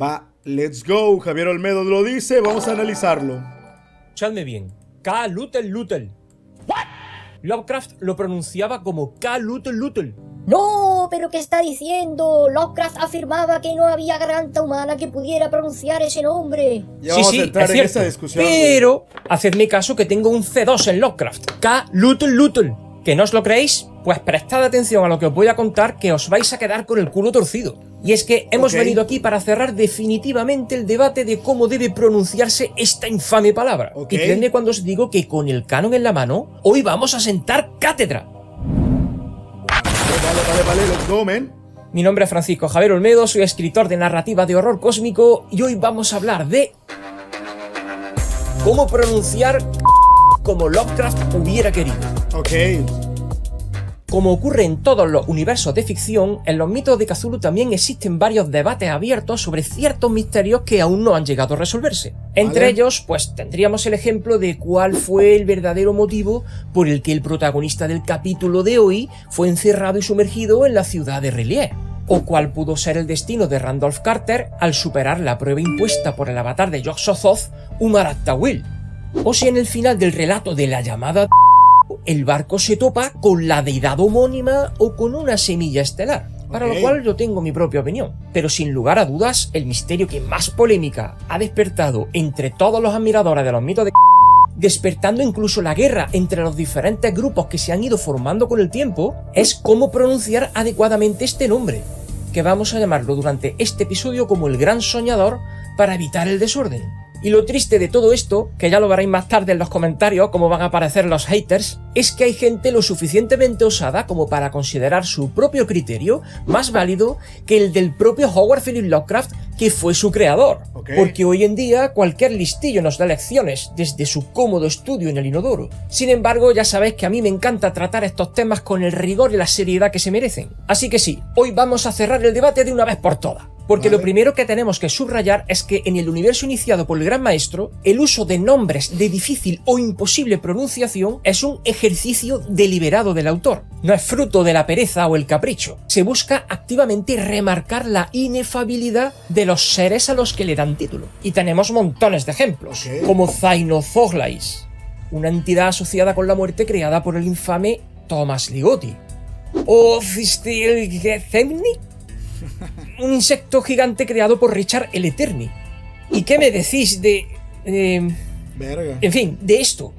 Va, let's go. Javier Olmedo lo dice, vamos a analizarlo. Escuchadme bien. Ka-Lutel-Lutel. Lovecraft lo pronunciaba como Ka-Lutel-Lutel. No, pero ¿qué está diciendo? Lovecraft afirmaba que no había garganta humana que pudiera pronunciar ese nombre. Ya vamos a entrar es en cierto, esa discusión. pero hacedme caso que tengo un C2 en Lovecraft. Ka-Lutel-Lutel. ¿Que no os lo creéis? Pues prestad atención a lo que os voy a contar, que os vais a quedar con el culo torcido. Y es que hemos venido aquí para cerrar definitivamente el debate de cómo debe pronunciarse esta infame palabra. Y creedme cuando os digo que con el canon en la mano, hoy vamos a sentar cátedra. Vale, let's go, man. Mi nombre es Francisco Javier Olmedo, soy escritor de narrativa de horror cósmico y hoy vamos a hablar de cómo pronunciar como Lovecraft hubiera querido. Ok. Como ocurre en todos los universos de ficción, en los mitos de Cthulhu también existen varios debates abiertos sobre ciertos misterios que aún no han llegado a resolverse. Entre ellos, pues tendríamos el ejemplo de cuál fue el verdadero motivo por el que el protagonista del capítulo de hoy fue encerrado y sumergido en la ciudad de R'lyeh, o cuál pudo ser el destino de Randolph Carter al superar la prueba impuesta por el avatar de Yog-Sothoth, Umarat Tawil, o si en el final del relato de la llamada el barco se topa con la deidad homónima o con una semilla estelar, para lo cual yo tengo mi propia opinión. Pero sin lugar a dudas, el misterio que más polémica ha despertado entre todos los admiradores de los mitos de despertando incluso la guerra entre los diferentes grupos que se han ido formando con el tiempo, es cómo pronunciar adecuadamente este nombre, que vamos a llamarlo durante este episodio como el Gran Soñador para evitar el desorden. Y lo triste de todo esto, que ya lo veréis más tarde en los comentarios cómo van a aparecer los haters, es que hay gente lo suficientemente osada como para considerar su propio criterio más válido que el del propio Howard Philip Lovecraft, que fue su creador. Porque hoy en día cualquier listillo nos da lecciones desde su cómodo estudio en el inodoro. Sin embargo, ya sabéis que a mí me encanta tratar estos temas con el rigor y la seriedad que se merecen. Así que sí, hoy vamos a cerrar el debate de una vez por todas. Porque lo primero que tenemos que subrayar es que en el universo iniciado por el Gran Maestro, el uso de nombres de difícil o imposible pronunciación es un ejercicio deliberado del autor. No es fruto de la pereza o el capricho. Se busca activamente remarcar la inefabilidad de los seres a los que le dan título. Y tenemos montones de ejemplos, como Zainothoglais, una entidad asociada con la muerte creada por el infame Thomas Ligotti. O Cistilgethemni, un insecto gigante creado por Richard el Eterni. ¿Y qué me decís de... en fin, de esto?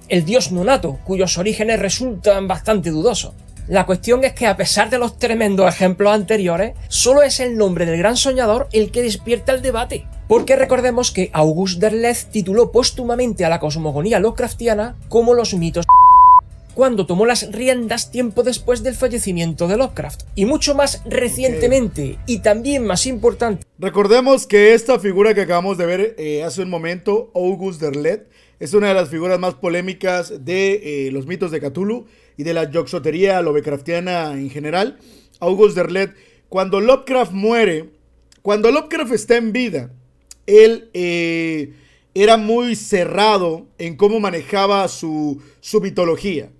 El dios Nunato, cuyos orígenes resultan bastante dudosos. La cuestión es que a pesar de los tremendos ejemplos anteriores, solo es el nombre del Gran Soñador el que despierta el debate. Porque recordemos que August Derleth tituló póstumamente a la cosmogonía Lovecraftiana como los mitos cuando tomó las riendas tiempo después del fallecimiento de Lovecraft. Y mucho más recientemente, y también más importante. Recordemos que esta figura que acabamos de ver hace un momento, August Derleth, es una de las figuras más polémicas de los mitos de Cthulhu y de la yogg-sottería lovecraftiana en general. August Derleth, cuando Lovecraft muere, cuando Lovecraft está en vida, él era muy cerrado en cómo manejaba su mitología.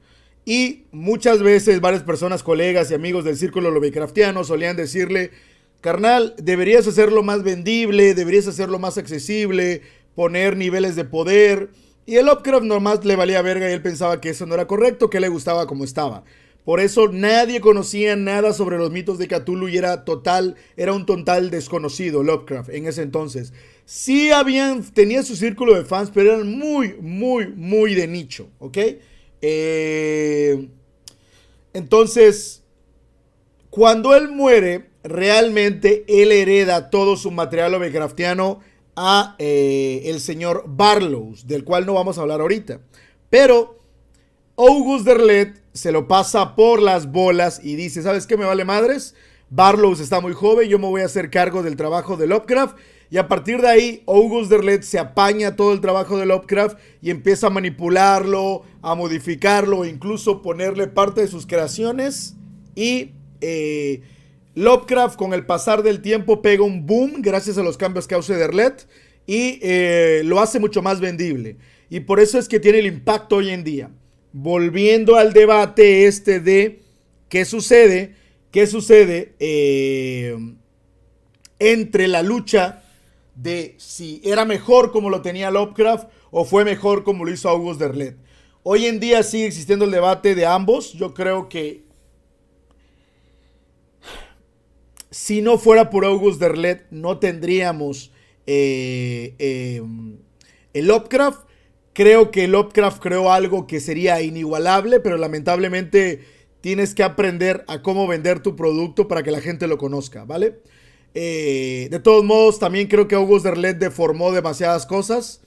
Y muchas veces varias personas, colegas y amigos del círculo lovecraftiano solían decirle: carnal, deberías hacerlo más vendible, deberías hacerlo más accesible, poner niveles de poder. Y el Lovecraft nomás le valía verga y él pensaba que eso no era correcto, que le gustaba como estaba. Por eso nadie conocía nada sobre los mitos de Cthulhu y era un total desconocido Lovecraft en ese entonces. Sí tenía su círculo de fans, pero eran muy de nicho, ¿ok? Entonces, cuando él muere, realmente él hereda todo su material lovecraftiano a el señor Barlows, del cual no vamos a hablar ahorita. Pero August Derleth se lo pasa por las bolas y dice: ¿sabes qué? Me vale madres. Barlows está muy joven, yo me voy a hacer cargo del trabajo de Lovecraft. Y a partir de ahí, August Derleth se apaña todo el trabajo de Lovecraft y empieza a manipularlo, a modificarlo, e incluso ponerle parte de sus creaciones. Y Lovecraft, con el pasar del tiempo, pega un boom gracias a los cambios que hace Derleth y lo hace mucho más vendible. Y por eso es que tiene el impacto hoy en día. Volviendo al debate de qué sucede entre la lucha de si era mejor como lo tenía Lovecraft o fue mejor como lo hizo August Derleth. Hoy en día sigue existiendo el debate de ambos. Yo creo que si no fuera por August Derleth no tendríamos el Lovecraft. Creo que Lovecraft creó algo que sería inigualable, pero lamentablemente tienes que aprender a cómo vender tu producto para que la gente lo conozca, ¿vale? De todos modos, también creo que August Derleth deformó demasiadas cosas.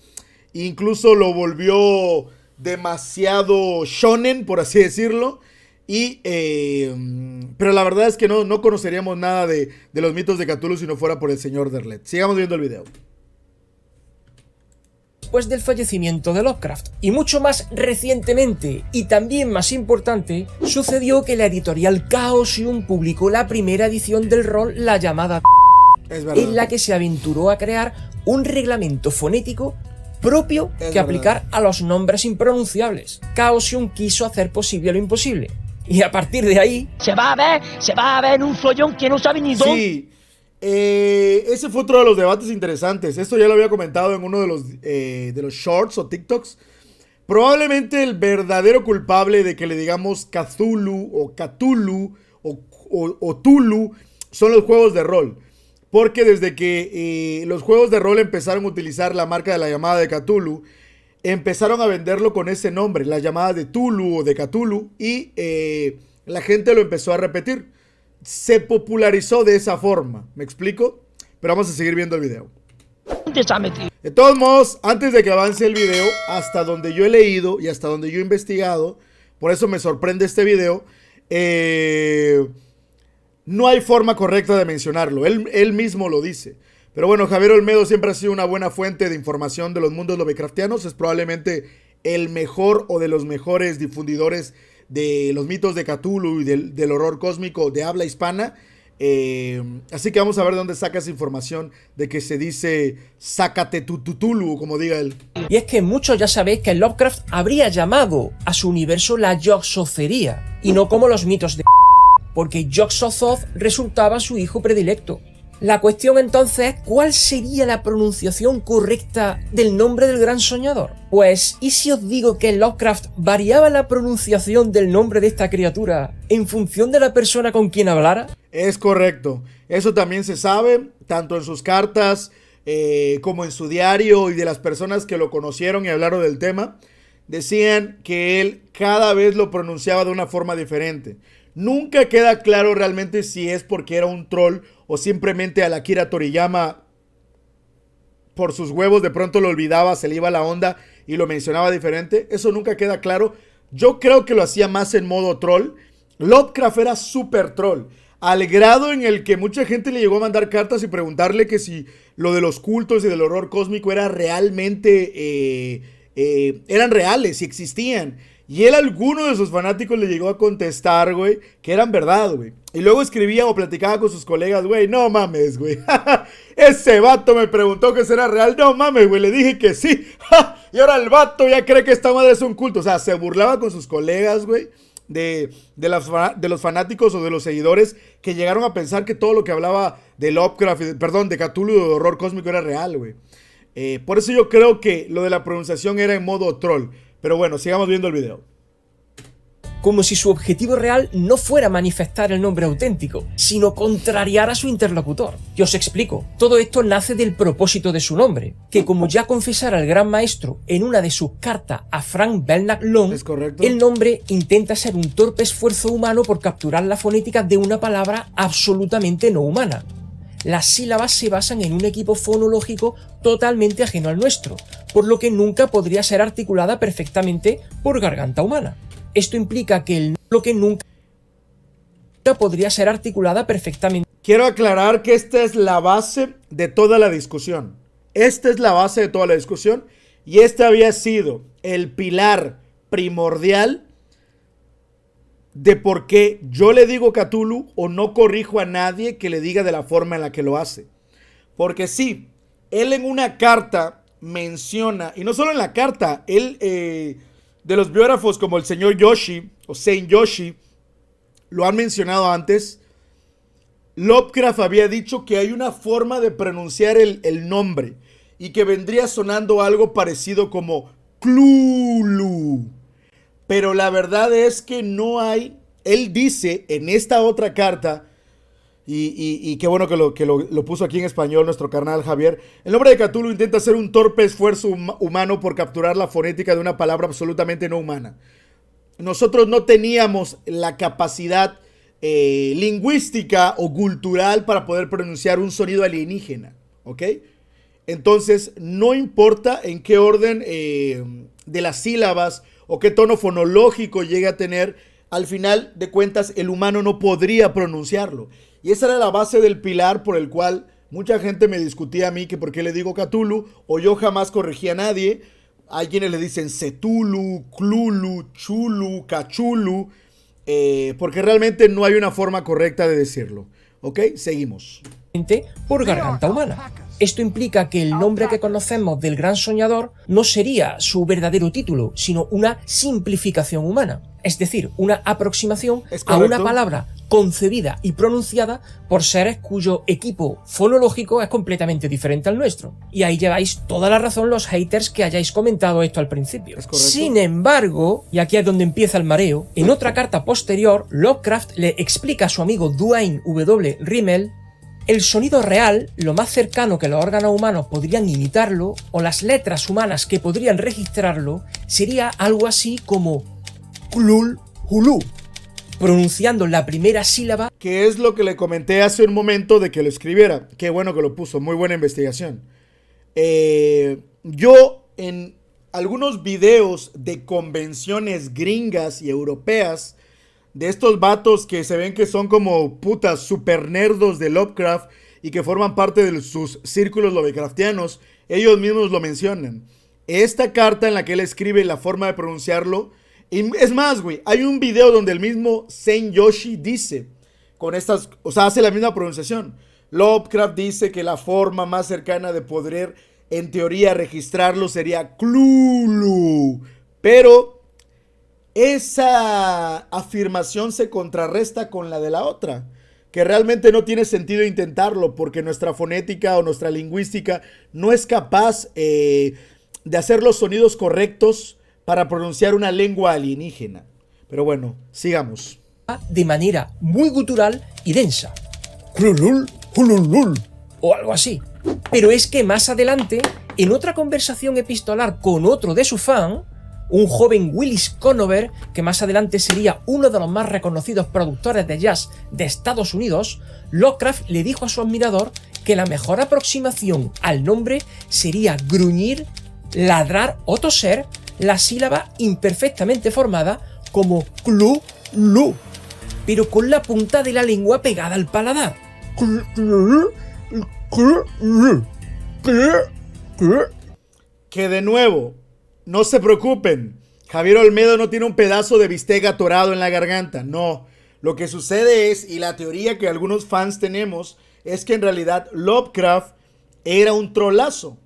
Incluso lo volvió demasiado shonen, por así decirlo. Pero la verdad es que no conoceríamos nada de los mitos de Cthulhu si no fuera por el señor Derleth. Sigamos viendo el video. Después del fallecimiento de Lovecraft, y mucho más recientemente, y también más importante, sucedió que la editorial Chaosium publicó la primera edición del rol, la llamada en la que se aventuró a crear un reglamento fonético propio que aplicar a los nombres impronunciables. Chaosium quiso hacer posible lo imposible, y a partir de ahí se va a ver en un follón que no sabe ni dónde. Sí. Ese fue otro de los debates interesantes. Esto ya lo había comentado en uno de los shorts o TikToks. Probablemente el verdadero culpable de que le digamos Cthulhu o Cthulhu o Tulu son los juegos de rol. Porque desde que los juegos de rol empezaron a utilizar la marca de la llamada de Cthulhu, empezaron a venderlo con ese nombre, la llamada de Tulu o de Cthulhu, y la gente lo empezó a repetir. Se popularizó de esa forma, ¿me explico? Pero vamos a seguir viendo el video. De todos modos, antes de que avance el video, hasta donde yo he leído y hasta donde yo he investigado, por eso me sorprende este video, no hay forma correcta de mencionarlo, él mismo lo dice. Pero bueno, Javier Olmedo siempre ha sido una buena fuente de información de los mundos lovecraftianos, es probablemente el mejor o de los mejores difundidores de los mitos de Cthulhu y del horror cósmico de habla hispana. Así que vamos a ver de dónde saca esa información de que se dice sácate tu Cthulhu, como diga él. Y es que muchos ya sabéis que Lovecraft habría llamado a su universo la Yog-Sothotheria, y no como los mitos de porque Yog-Sothoth resultaba su hijo predilecto. La cuestión entonces es, ¿cuál sería la pronunciación correcta del nombre del gran soñador? Pues, ¿y si os digo que Lovecraft variaba la pronunciación del nombre de esta criatura en función de la persona con quien hablara? Es correcto, eso también se sabe, tanto en sus cartas como en su diario, y de las personas que lo conocieron y hablaron del tema, decían que él cada vez lo pronunciaba de una forma diferente. Nunca queda claro realmente si es porque era un troll o simplemente a la Akira Toriyama por sus huevos de pronto lo olvidaba, se le iba la onda y lo mencionaba diferente. Eso nunca queda claro. Yo creo que lo hacía más en modo troll. Lovecraft era súper troll, al grado en el que mucha gente le llegó a mandar cartas y preguntarle que si lo de los cultos y del horror cósmico era realmente eran reales, si existían. Y él a alguno de sus fanáticos le llegó a contestar, güey, que eran verdad, güey. Y luego escribía o platicaba con sus colegas, güey, no mames, güey. Ese vato me preguntó que será real. No mames, güey, le dije que sí. Y ahora el vato ya cree que esta madre es un culto. O sea, se burlaba con sus colegas, güey, de los fanáticos o de los seguidores que llegaron a pensar que todo lo que hablaba de Lovecraft, de Cthulhu, de horror cósmico era real, güey. Por eso yo creo que lo de la pronunciación era en modo troll. Pero bueno, sigamos viendo el video. Como si su objetivo real no fuera manifestar el nombre auténtico, sino contrariar a su interlocutor. Y os explico, todo esto nace del propósito de su nombre, que como ya confesara el gran maestro en una de sus cartas a Frank Belknap Long, ¿es correcto? El nombre intenta ser un torpe esfuerzo humano por capturar la fonética de una palabra absolutamente no humana. Las sílabas se basan en un equipo fonológico totalmente ajeno al nuestro, por lo que nunca podría ser articulada perfectamente por garganta humana. Esto implica que nunca podría ser articulada perfectamente. Quiero aclarar que esta es la base de toda la discusión. Esta es la base de toda la discusión y este había sido el pilar primordial de por qué yo le digo Cthulhu o no corrijo a nadie que le diga de la forma en la que lo hace. Porque sí, él en una carta menciona, y no solo en la carta, él de los biógrafos como el señor Yoshi o Saint Yoshi lo han mencionado antes. Lovecraft había dicho que hay una forma de pronunciar el nombre y que vendría sonando algo parecido como Cthulhu. Pero la verdad es que no hay. Él dice en esta otra carta, y qué bueno que lo puso aquí en español nuestro carnal Javier, el nombre de Cthulhu intenta hacer un torpe esfuerzo humano por capturar la fonética de una palabra absolutamente no humana. Nosotros no teníamos la capacidad lingüística o cultural para poder pronunciar un sonido alienígena, ¿ok? Entonces, no importa en qué orden de las sílabas o qué tono fonológico llegue a tener, al final de cuentas el humano no podría pronunciarlo. Y esa era la base del pilar por el cual mucha gente me discutía a mí que por qué le digo Cthulhu, o yo jamás corregía a nadie. Hay quienes le dicen Cthulhu, Cthulhu, Chulu, Cachulu, porque realmente no hay una forma correcta de decirlo. ¿Ok? Seguimos. Por garganta humana. Esto implica que el nombre que conocemos del gran soñador no sería su verdadero título, sino una simplificación humana. Es decir, una aproximación a una palabra concebida y pronunciada por seres cuyo equipo fonológico es completamente diferente al nuestro. Y ahí lleváis toda la razón los haters que hayáis comentado esto al principio. Sin embargo, y aquí es donde empieza el mareo, en otra carta posterior, Lovecraft le explica a su amigo Duane W. Rimmel el sonido real, lo más cercano que los órganos humanos podrían imitarlo, o las letras humanas que podrían registrarlo, sería algo así como Klul Hulu, pronunciando la primera sílaba. Que es lo que le comenté hace un momento de que lo escribiera. Qué bueno que lo puso, muy buena investigación. Yo en algunos videos de convenciones gringas y europeas, de estos vatos que se ven que son como putas super nerdos de Lovecraft y que forman parte de sus círculos lovecraftianos, ellos mismos lo mencionan. Esta carta en la que él escribe la forma de pronunciarlo, y es más, güey, hay un video donde el mismo Zen Yoshi dice, con estas, o sea, hace la misma pronunciación. Lovecraft dice que la forma más cercana de poder, en teoría, registrarlo sería Cthulhu, pero esa afirmación se contrarresta con la de la otra, que realmente no tiene sentido intentarlo porque nuestra fonética o nuestra lingüística no es capaz de hacer los sonidos correctos para pronunciar una lengua alienígena. Pero bueno, sigamos. De manera muy gutural y densa. O algo así. Pero es que más adelante, en otra conversación epistolar con otro de su fan, un joven Willis Conover, que más adelante sería uno de los más reconocidos productores de jazz de Estados Unidos, Lovecraft le dijo a su admirador que la mejor aproximación al nombre sería gruñir, ladrar o toser la sílaba imperfectamente formada como Clu-Lu, pero con la punta de la lengua pegada al paladar. Que de nuevo, no se preocupen, Javier Olmedo no tiene un pedazo de bistec atorado en la garganta, no. Lo que sucede es, y la teoría que algunos fans tenemos, es que en realidad Lovecraft era un trolazo.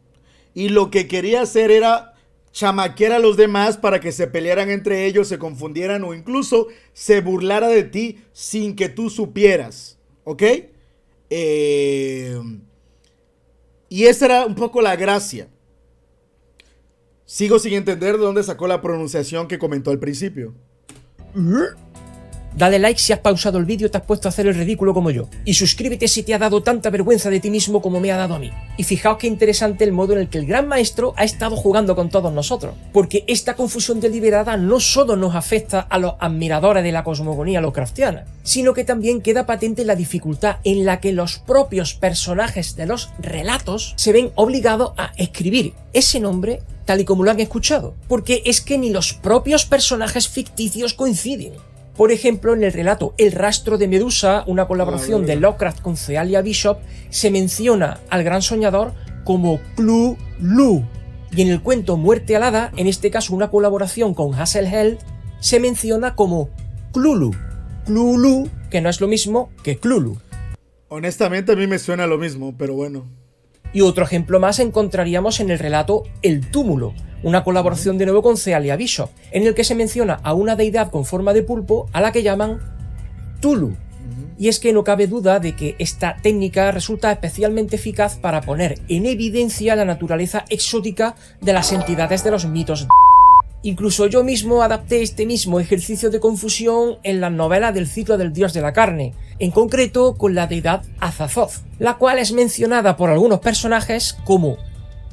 Y lo que quería hacer era chamaquear a los demás para que se pelearan entre ellos, se confundieran o incluso se burlara de ti sin que tú supieras, ¿ok? Y esa era un poco la gracia. Sigo sin entender de dónde sacó la pronunciación que comentó al principio. Dale like si has pausado el vídeo y te has puesto a hacer el ridículo como yo. Y suscríbete si te ha dado tanta vergüenza de ti mismo como me ha dado a mí. Y fijaos qué interesante el modo en el que el gran maestro ha estado jugando con todos nosotros. Porque esta confusión deliberada no solo nos afecta a los admiradores de la cosmogonía lovecraftiana, sino que también queda patente la dificultad en la que los propios personajes de los relatos se ven obligados a escribir ese nombre tal y como lo han escuchado. Porque es que ni los propios personajes ficticios coinciden. Por ejemplo, en el relato El rastro de Medusa, una colaboración de Lovecraft con Celia Bishop, se menciona al gran soñador como Clu-Lu. Y en el cuento Muerte alada, en este caso una colaboración con Hazel Held, se menciona como Cthulhu. Cthulhu, que no es lo mismo que Cthulhu. Honestamente a mí me suena lo mismo, pero bueno. Y otro ejemplo más encontraríamos en el relato El túmulo, una colaboración de nuevo con Celia Bishop, en el que se menciona a una deidad con forma de pulpo a la que llaman Tulu. Y es que no cabe duda de que esta técnica resulta especialmente eficaz para poner en evidencia la naturaleza exótica de las entidades de los mitos. Incluso yo mismo adapté este mismo ejercicio de confusión en las novelas del ciclo del dios de la carne, en concreto con la deidad Azathoth, la cual es mencionada por algunos personajes como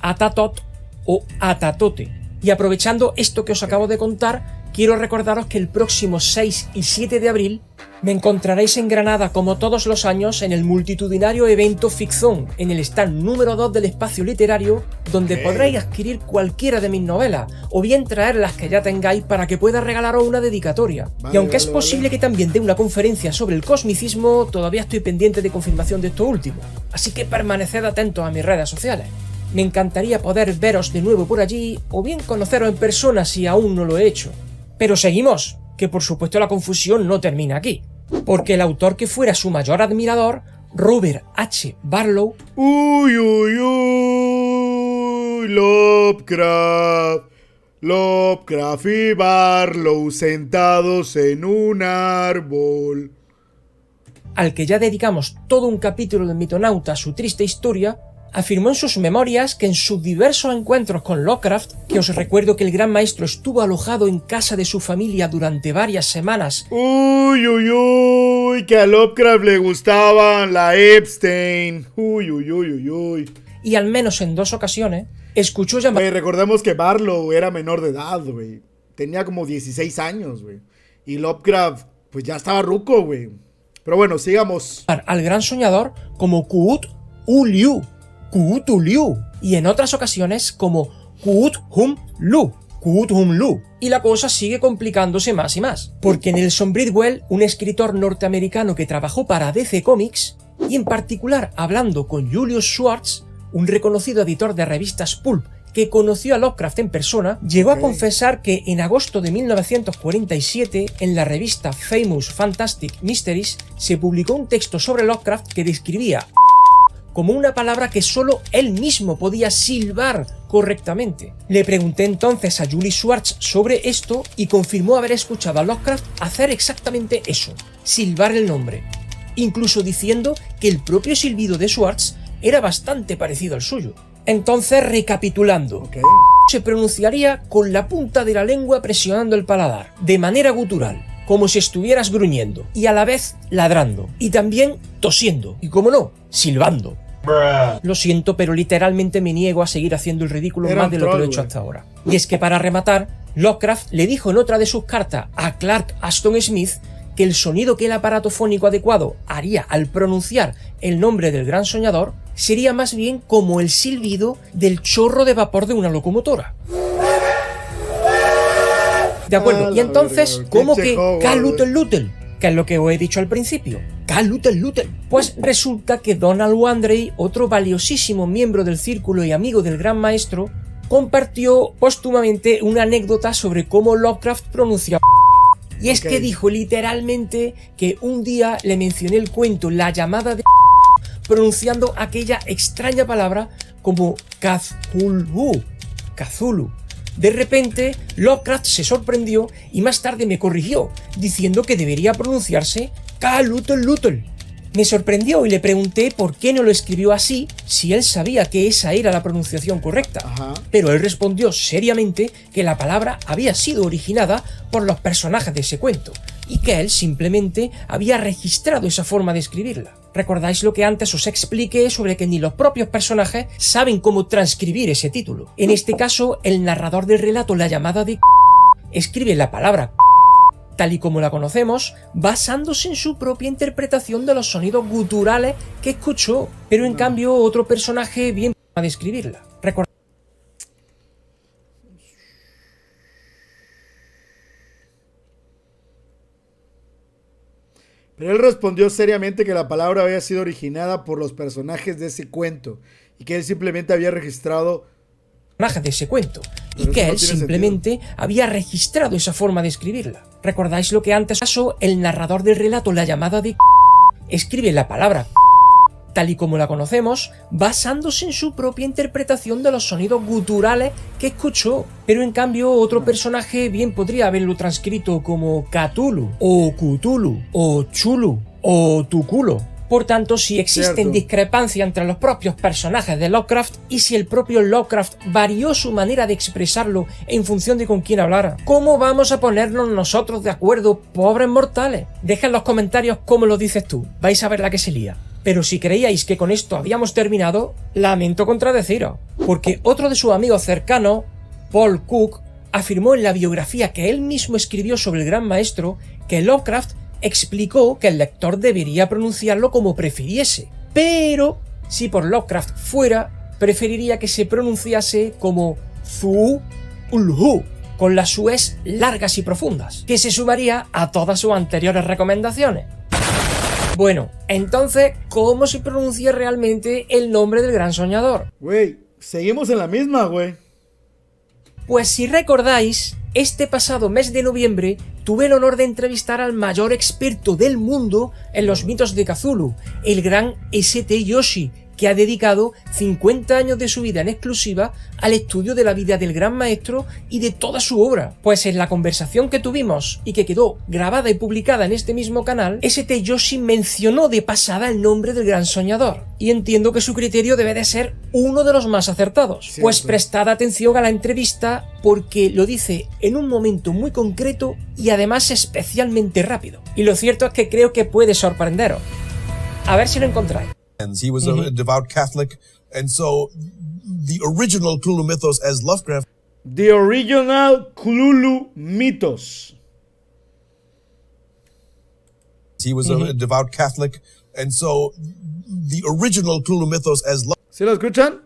Atatot o Atatote. Y aprovechando esto que os acabo de contar, quiero recordaros que el próximo 6 y 7 de abril me encontraréis en Granada como todos los años en el multitudinario evento Ficzón, en el stand número 2 del espacio literario, donde podréis adquirir cualquiera de mis novelas, o bien traer las que ya tengáis para que pueda regalaros una dedicatoria. Y aunque es posible que también dé una conferencia sobre el cosmicismo, todavía estoy pendiente de confirmación de esto último, así que permaneced atentos a mis redes sociales. Me encantaría poder veros de nuevo por allí, o bien conoceros en persona si aún no lo he hecho. Pero seguimos, que por supuesto la confusión no termina aquí, porque el autor que fuera su mayor admirador, Robert H. Barlow, Lovecraft y Barlow sentados en un árbol, al que ya dedicamos todo un capítulo del Mitonauta a su triste historia, afirmó en sus memorias que en sus diversos encuentros con Lovecraft, que os recuerdo que el gran maestro estuvo alojado en casa de su familia durante varias semanas, que a Lovecraft le gustaban la Epstein, y al menos en 2 ocasiones, escuchó llamar recordemos que Barlow era menor de edad, güey. Tenía como 16 años, güey. Y Lovecraft, pues ya estaba ruco, güey. Pero bueno, sigamos. Al gran soñador como Cthulhu, y en otras ocasiones como Cthulhu. Y la cosa sigue complicándose más y más, porque Nelson Bridwell, un escritor norteamericano que trabajó para DC Comics, y en particular hablando con Julius Schwartz, un reconocido editor de revistas pulp que conoció a Lovecraft en persona, llegó a confesar que en agosto de 1947, en la revista Famous Fantastic Mysteries, se publicó un texto sobre Lovecraft que describía como una palabra que solo él mismo podía silbar correctamente. Le pregunté entonces a Julius Schwartz sobre esto y confirmó haber escuchado a Lovecraft hacer exactamente eso, silbar el nombre, incluso diciendo que el propio silbido de Schwartz era bastante parecido al suyo. Entonces, recapitulando, se pronunciaría con la punta de la lengua presionando el paladar, de manera gutural, como si estuvieras gruñendo, y a la vez ladrando, y también tosiendo, y como no, silbando. Lo siento, pero literalmente me niego a seguir haciendo el ridículo más de lo que lo he hecho hasta ahora. Y es que para rematar, Lovecraft le dijo en otra de sus cartas a Clark Ashton Smith que el sonido que el aparato fónico adecuado haría al pronunciar el nombre del gran soñador sería más bien como el silbido del chorro de vapor de una locomotora. De acuerdo, y entonces, ¿cómo que Ka-Lutel-Lutel? Que es lo que os he dicho al principio. Ka-Lutel-Lutel. Pues resulta que Donald Wandrei, otro valiosísimo miembro del círculo y amigo del gran maestro, compartió póstumamente una anécdota sobre cómo Lovecraft pronunciaba. Y es que dijo literalmente que un día le mencioné el cuento La llamada de pronunciando aquella extraña palabra como Cthulhu. De repente, Lovecraft se sorprendió y más tarde me corrigió, diciendo que debería pronunciarse Ka-Lutel-Lutel. Me sorprendió y le pregunté por qué no lo escribió así si él sabía que esa era la pronunciación correcta. Pero él respondió seriamente que la palabra había sido originada por los personajes de ese cuento y que él simplemente había registrado esa forma de escribirla. ¿Recordáis lo que antes os expliqué sobre que ni los propios personajes saben cómo transcribir ese título? En este caso, el narrador del relato La llamada de escribe la palabra tal y como la conocemos, basándose en su propia interpretación de los sonidos guturales que escuchó, pero en cambio otro personaje bien a describirla. Pero él respondió seriamente que la palabra había sido originada por los personajes de ese cuento y que él simplemente había registrado de ese cuento y que él simplemente había registrado esa forma de escribirla. ¿Recordáis lo que antes pasó? El narrador del relato La llamada de escribe la palabra tal y como la conocemos, basándose en su propia interpretación de los sonidos guturales que escuchó, pero en cambio otro personaje bien podría haberlo transcrito como Cthulhu o Chulu o tu culo. Por tanto, si existen Cierto. discrepancias entre los propios personajes de Lovecraft y si el propio Lovecraft varió su manera de expresarlo en función de con quién hablara, ¿cómo vamos a ponernos nosotros de acuerdo, pobres mortales? Deja en los comentarios cómo lo dices tú, vais a ver la que se lía. Pero si creíais que con esto habíamos terminado, lamento contradeciros, porque otro de sus amigos cercanos, Paul Cook, afirmó en la biografía que él mismo escribió sobre el Gran Maestro que Lovecraft explicó que el lector debería pronunciarlo como prefiriese, pero si por Lovecraft fuera, preferiría que se pronunciase como Zu-Ulhu, con las sues largas y profundas, que se sumaría a todas sus anteriores recomendaciones. Bueno, entonces, ¿cómo se pronuncia realmente el nombre del gran soñador? Güey, seguimos en la misma, güey. Pues si recordáis, este pasado mes de noviembre tuve el honor de entrevistar al mayor experto del mundo en los mitos de Cthulhu, el gran St. Yoshi, que ha dedicado 50 años de su vida en exclusiva al estudio de la vida del gran maestro y de toda su obra. Pues en la conversación que tuvimos y que quedó grabada y publicada en este mismo canal, St. Yoshi mencionó de pasada el nombre del gran soñador, y entiendo que su criterio debe de ser uno de los más acertados. Cierto. Pues prestad atención a la entrevista porque lo dice en un momento muy concreto y además especialmente rápido. Y lo cierto es que creo que puede sorprenderos. A ver si lo encontráis. He was a devout Catholic, and so the original Cthulhu mythos as Lovecraft The Original Cthulhu Mythos. he was a devout Catholic, and so the original Cthulhu mythos as ¿Sí lo escuchan?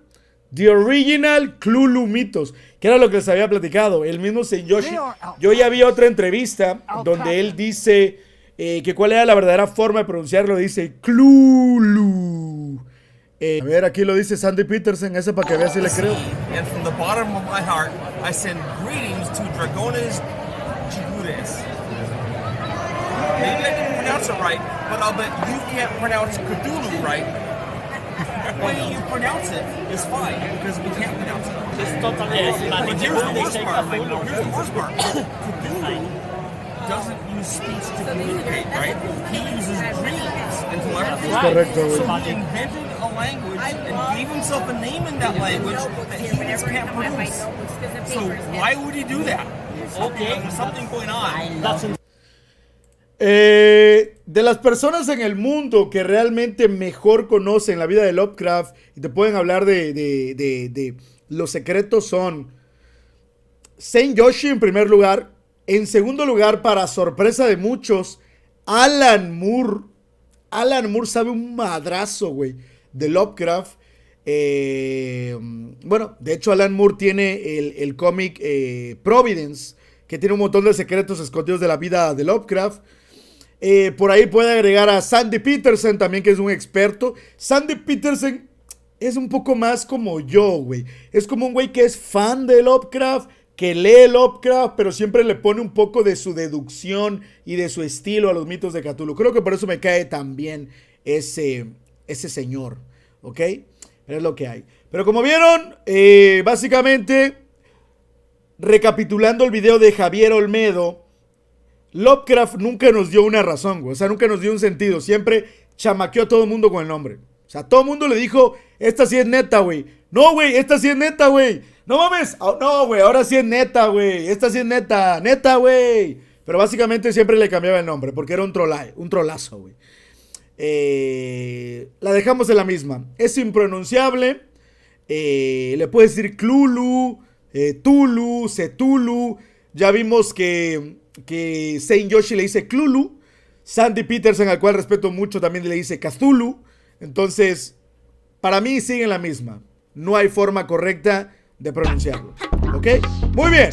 The Original Cthulhu Mythos, que era lo que les había platicado. El mismo St. Yoshi. Yo ya vi otra entrevista donde él dice que cuál era la verdadera forma de pronunciarlo. Dice Cthulhu. A ver, aquí lo dice Sandy Peterson. Ese para que veas si le creo. And from the bottom of my heart, I send greetings to Dragones Chigudes. Maybe I didn't pronounce it right, but I'll bet you can't pronounce Cthulhu right. The way you pronounce it is fine, because we can't pronounce it. It's totally But here's the worst part. Here's the worst part. Cthulhu doesn't use speech to communicate, right? He uses dreams and telepathy. Es correcto, So güey. he invented a language and gave himself a name in that language that humans can't produce. So why would he do that? Okay, there's something going on. That's De las personas en el mundo que realmente mejor conocen la vida de Lovecraft y te pueden hablar de los secretos son St. Yoshi en primer lugar. En segundo lugar, para sorpresa de muchos, Alan Moore. Alan Moore sabe un madrazo, güey, de Lovecraft. Bueno, de hecho Alan Moore tiene el cómic Providence, que tiene un montón de secretos escondidos de la vida de Lovecraft. Por ahí puede agregar a Sandy Peterson también, que es un experto. Sandy Peterson es un poco más como yo, güey. Es como un güey que es fan de Lovecraft, que lee Lovecraft, pero siempre le pone un poco de su deducción y de su estilo a los mitos de Cthulhu. Creo que por eso me cae tan bien ese señor, ¿ok? Pero es lo que hay. Pero como vieron, básicamente, recapitulando el video de Javier Olmedo, Lovecraft nunca nos dio una razón, güey. O sea, nunca nos dio un sentido. Siempre chamaqueó a todo el mundo con el nombre. O sea, todo el mundo le dijo, esta sí es neta, güey. No, güey, esta sí es neta, güey. No mames. Oh, no, güey, ahora sí es neta, güey. Esta sí es neta. Neta, güey. Pero básicamente siempre le cambiaba el nombre porque era un trolazo, güey. La dejamos en la misma. Es impronunciable. Le puedes decir Cthulhu, Tulu, Cthulhu. Ya vimos que St. Yoshi le dice Cthulhu. Sandy Peterson, al cual respeto mucho, también le dice Cthulhu. Entonces, para mí siguen la misma. No hay forma correcta de pronunciarlo. ¿Ok? Muy bien.